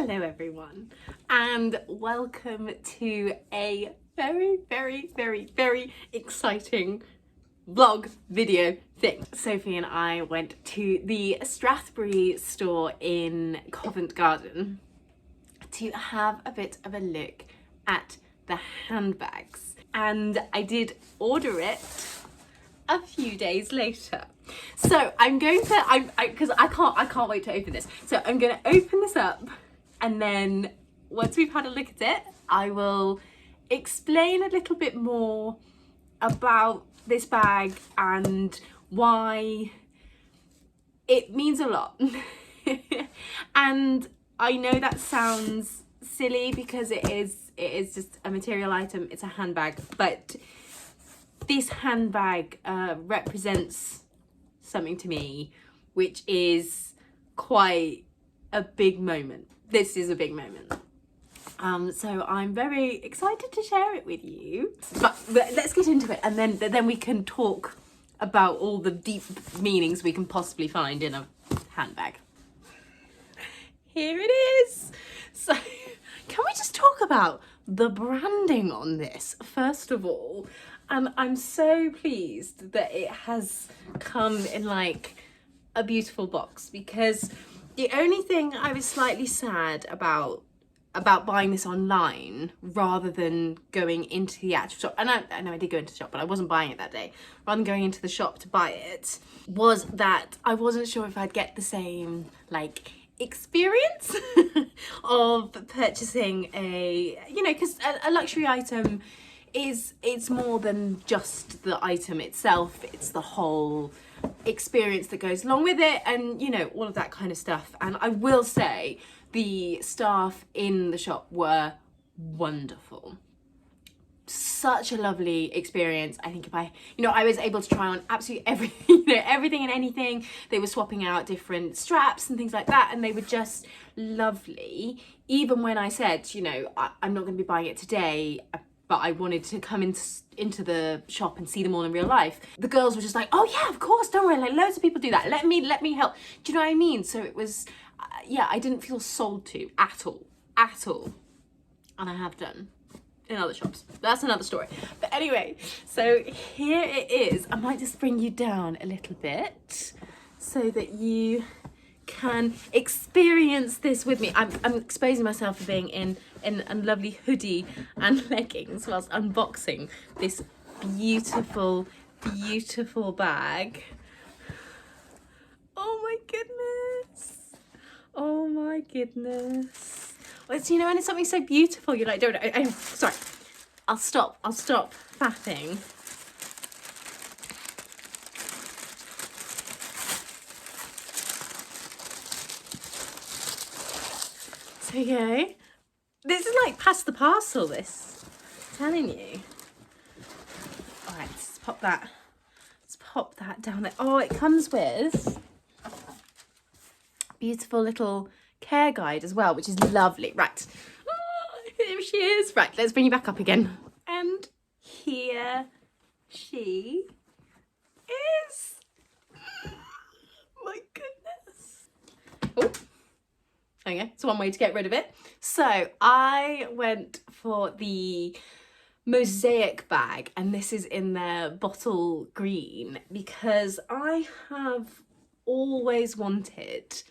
Hello everyone, and welcome to a very exciting vlog video thing. Sophie and I went to the Strathberry store in Covent Garden to have a bit of a look at the handbags, and I did order it a few days later. So I'm going to, because I can't wait to open this. So I'm going to open this up, and then once we've had a look at it, I will explain a little bit more about this bag and why it means a lot. And I know that sounds silly because it is just a material item, it's a handbag, but this handbag represents something to me, which is quite a big moment. This is a big moment. So I'm very excited to share it with you. But let's get into it, and then we can talk about all the deep meanings we can possibly find in a handbag. Here it is. So can we just talk about the branding on this first of all? And I'm so pleased that it has come in like a beautiful box, because the only thing I was slightly sad about buying this online rather than going into the actual shop, and I know I did go into the shop, but I wasn't buying it that day, rather than going into the shop to buy it, was that I wasn't sure if I'd get the same like experience of purchasing a, you know, because a luxury item it's more than just the item itself, it's the whole experience that goes along with it, and you know, all of that kind of stuff. And I will say the staff in the shop were wonderful. Such a lovely experience. I think if I was able to try on absolutely everything, everything and anything. They were swapping out different straps and things like that, and they were just lovely. Even when I said, I'm not going to be buying it today, but I wanted to come into the shop and see them all in real life, the girls were just like, oh yeah, of course, don't worry, like loads of people do that, let me help. Do you know what I mean? So it was, yeah, I didn't feel sold to at all, and I have done in other shops. That's another story. But anyway, so here it is. I might just bring you down a little bit so that you can experience this with me. I'm exposing myself for being in a lovely hoodie and leggings whilst unboxing this beautiful bag. Oh my goodness. Oh my goodness. Well, it's, and it's something so beautiful, you're like, don't, sorry, I'll stop faffing. So yeah, this is like past the parcel, this, I'm telling you. All right, let's pop that down there. Oh, it comes with a beautiful little care guide as well, which is lovely. Right, here she is. Right, let's bring you back up again. And here she is. My goodness. Oh, there you go. It's one way to get rid of it. So I went for the Mosaic bag, and this is in their bottle green, because I have always wanted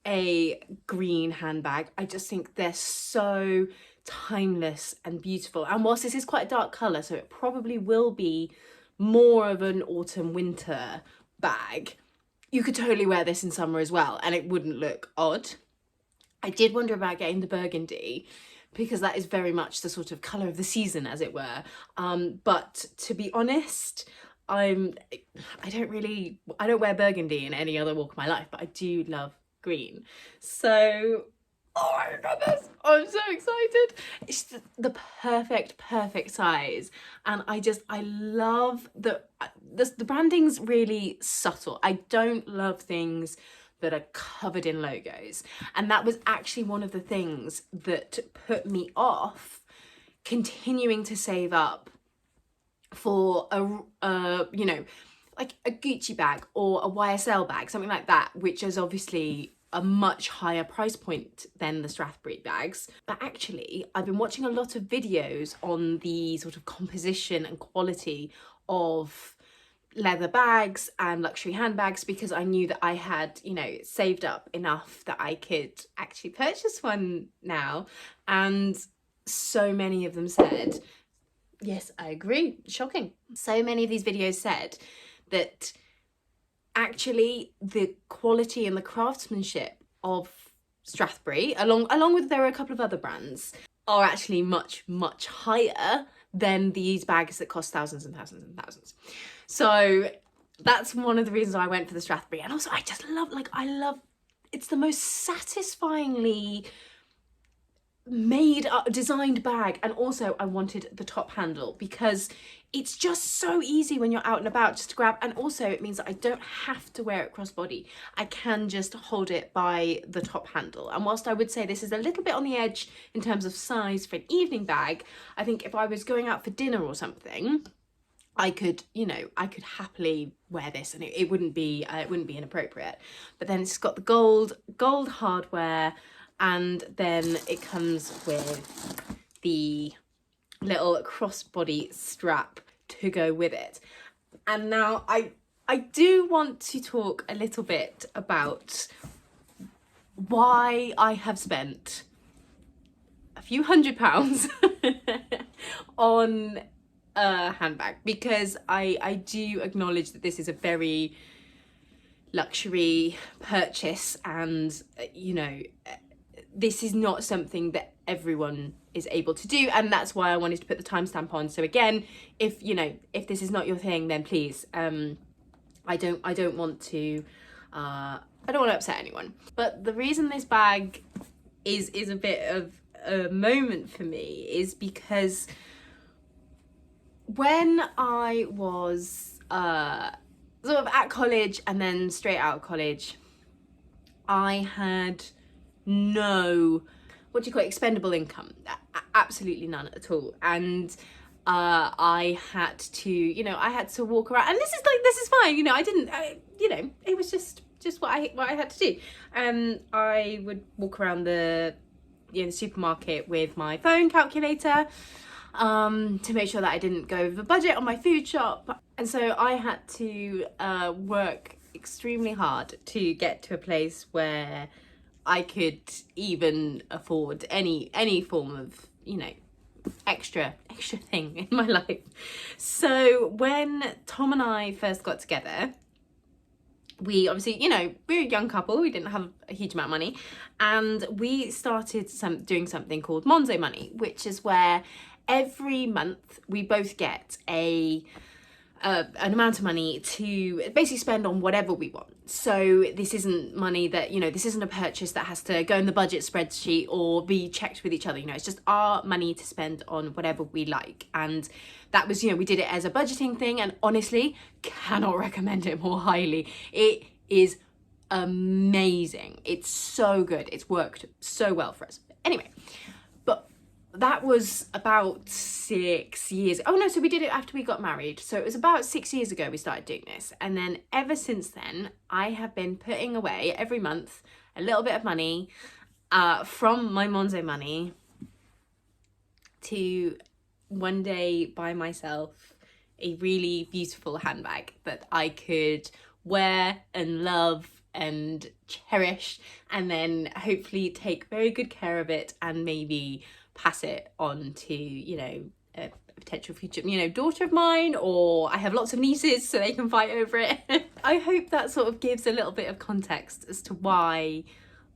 a green handbag. I just think they're so timeless and beautiful, and whilst this is quite a dark colour, so it probably will be more of an autumn winter bag, you could totally wear this in summer as well and it wouldn't look odd. I did wonder about getting the burgundy, because that is very much the sort of colour of the season, as it were, but to be honest, I don't wear burgundy in any other walk of my life, but I do love green. So, oh my goodness, I'm so excited. It's the perfect size, and I love the branding's really subtle. I don't love things that are covered in logos, and that was actually one of the things that put me off continuing to save up for a like a Gucci bag or a YSL bag, something like that, which is obviously a much higher price point than the Strathberry bags. But actually, I've been watching a lot of videos on the sort of composition and quality of leather bags and luxury handbags, because I knew that I had, you know, saved up enough that I could actually purchase one now. And so many of them said, yes, I agree, shocking. So many of these videos said that actually the quality and the craftsmanship of Strathberry, along with, there are a couple of other brands, are actually much higher than these bags that cost thousands and thousands and thousands. So that's one of the reasons I went for the Strathberry. And also I just love, like, it's the most satisfyingly designed bag. And also I wanted the top handle because it's just so easy when you're out and about just to grab, and also it means that I don't have to wear it crossbody. I can just hold it by the top handle. And whilst I would say this is a little bit on the edge in terms of size for an evening bag, I think if I was going out for dinner or something, I could, you know, I could happily wear this and it wouldn't be inappropriate. But then it's got the gold hardware, and then it comes with the little crossbody strap to go with it. And now I do want to talk a little bit about why I have spent a few £100s on a handbag, because I do acknowledge that this is a very luxury purchase, and you know, this is not something that everyone is able to do, and that's why I wanted to put the timestamp on. So again, if you know, if this is not your thing, then please, I don't want to upset anyone. But the reason this bag is a bit of a moment for me is because when I was sort of at college and then straight out of college, I had no, what do you call it, expendable income, absolutely none at all. And I had to, you know, I had to walk around, and this is fine, you know, you know, it was just what I had to do. I would walk around the, you know, the supermarket with my phone calculator to make sure that I didn't go over budget on my food shop. And so I had to work extremely hard to get to a place where I could even afford any form of, you know, extra thing in my life. So when Tom and I first got together, we obviously, you know, we were a young couple, we didn't have a huge amount of money, and we started doing something called Monzo Money, which is where every month we both get an amount of money to basically spend on whatever we want. So this isn't money that, you know, this isn't a purchase that has to go in the budget spreadsheet or be checked with each other, you know, it's just our money to spend on whatever we like. And that was, you know, we did it as a budgeting thing, and honestly, cannot recommend it more highly. It is amazing. It's so good. It's worked so well for us. Anyway, but that was about 6 years. Oh no, so we did it after we got married. So it was about 6 years ago we started doing this. And then ever since then, I have been putting away every month a little bit of money from my Monzo money to one day buy myself a really beautiful handbag that I could wear and love and cherish, and then hopefully take very good care of it and maybe pass it on to, you know, a potential future, you know, daughter of mine, or I have lots of nieces so they can fight over it. I hope that sort of gives a little bit of context as to why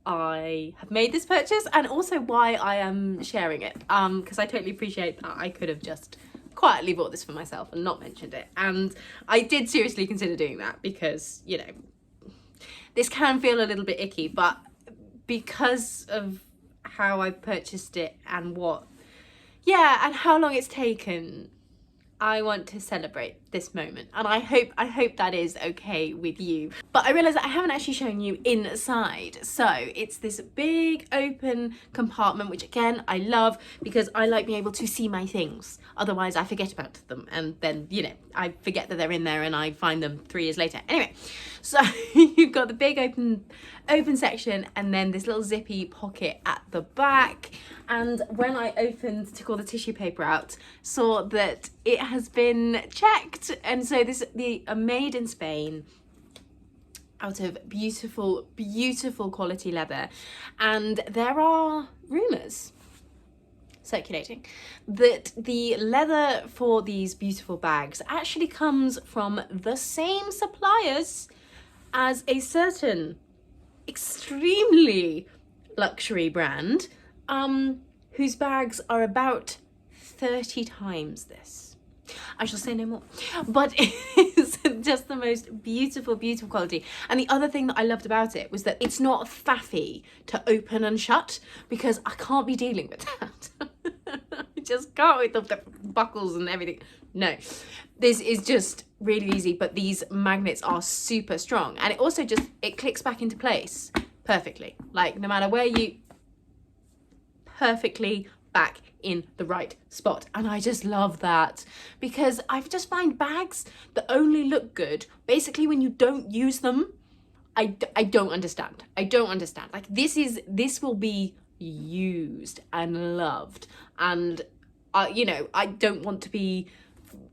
I have made this purchase, and also why I am sharing it, because I totally appreciate that I could have just quietly bought this for myself and not mentioned it, and I did seriously consider doing that because, you know, this can feel a little bit icky, but because of how I purchased it and and how long it's taken, I want to celebrate this moment, and I hope that is okay with you. But I realised that I haven't actually shown you inside. So it's this big open compartment, which again I love because I like being able to see my things. Otherwise I forget about them, and then, you know, I forget that they're in there and I find them 3 years later. Anyway, so you've got the big open section, and then this little zippy pocket at the back. And when I opened, took all the tissue paper out, saw that it has been checked. And so they are made in Spain out of beautiful, beautiful quality leather. And there are rumours circulating that the leather for these beautiful bags actually comes from the same suppliers as a certain extremely luxury brand, whose bags are about 30 times this. I shall say no more, but it is just the most beautiful, beautiful quality. And the other thing that I loved about it was that it's not faffy to open and shut, because I can't be dealing with that. I just can't with the buckles and everything. No, this is just really easy, but these magnets are super strong, and it also just, it clicks back into place perfectly. Like, no matter where you, perfectly back in the right spot. And I just love that, because I just find bags that only look good basically when you don't use them. I don't understand. I don't understand. Like, this will be used and loved, and you know, I don't want to be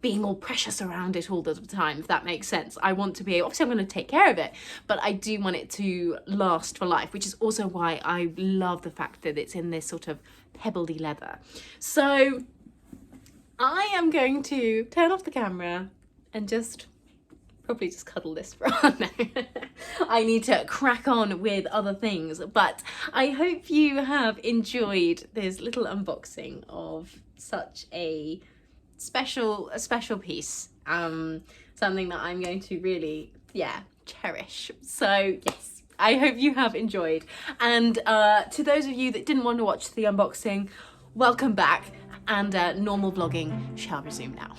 being all precious around it all the time, if that makes sense. I want to be, obviously I'm going to take care of it, but I do want it to last for life, which is also why I love the fact that it's in this sort of pebbly leather. So I am going to turn off the camera and probably just cuddle this for now. I need to crack on with other things, but I hope you have enjoyed this little unboxing of such a special piece, something that I'm going to really, yeah, cherish. So yes, I hope you have enjoyed, and to those of you that didn't want to watch the unboxing, welcome back, and normal vlogging shall resume now.